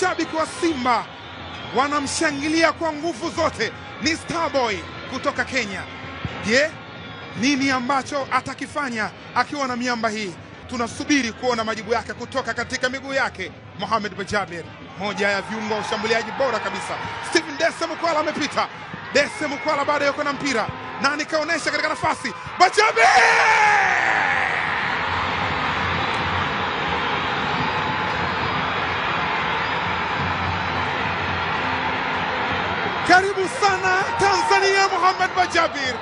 Mashabiki wa Simba wanamshangilia kwa nguvu zote. Ni Starboy kutoka Kenya. Je, nini ambacho atakifanya akiwa na miamba hii? Tunasubiri kuona majibu yake kutoka katika miguu yake. Mohamed Bajabir, moja ya viungo wa ushambuliaji bora kabisa. Stephen Dese Mukwala amepita. Dese Mukwala bado yuko na mpira na nikaonesha katika nafasi. Bajabir! Karibu sana Tanzania, Mohamed Bajabir.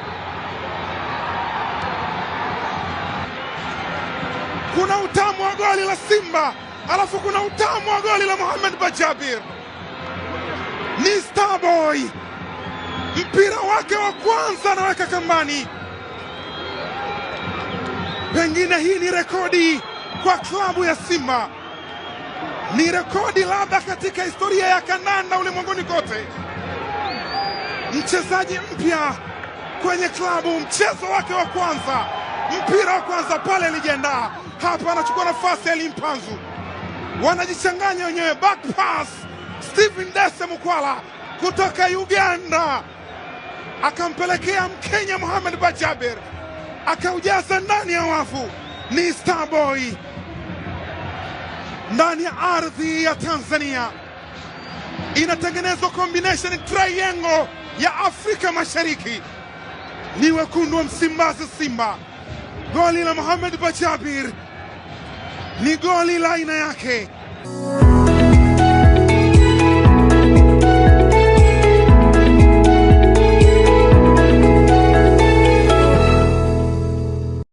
Kuna utamu wa goli la Simba, alafu kuna utamu wa goli la Mohamed Bajabir. Ni Starboy, mpira wake wa kwanza anaweka kambani. Pengine hii ni rekodi kwa klabu ya Simba, ni rekodi labda katika historia ya kandanda ulimwenguni kote. Mchezaji mpya kwenye klabu, mchezo wake wa kwanza, mpira wa kwanza pale alijiandaa. Hapa anachukua nafasi ya Limpanzu, wanajichanganya wenyewe. Back pass, Stephen Dese Mukwala kutoka Uganda akampelekea Mkenya Mohamed Bajabir, akaujaza ndani ya wavu. Ni Starboy ndani ya ardhi ya Tanzania. Inatengenezwa combination triangle ya Afrika Mashariki. Ni wekundu wa Msimbazi Simba. Goli la Mohamed Bajabir ni goli la aina yake.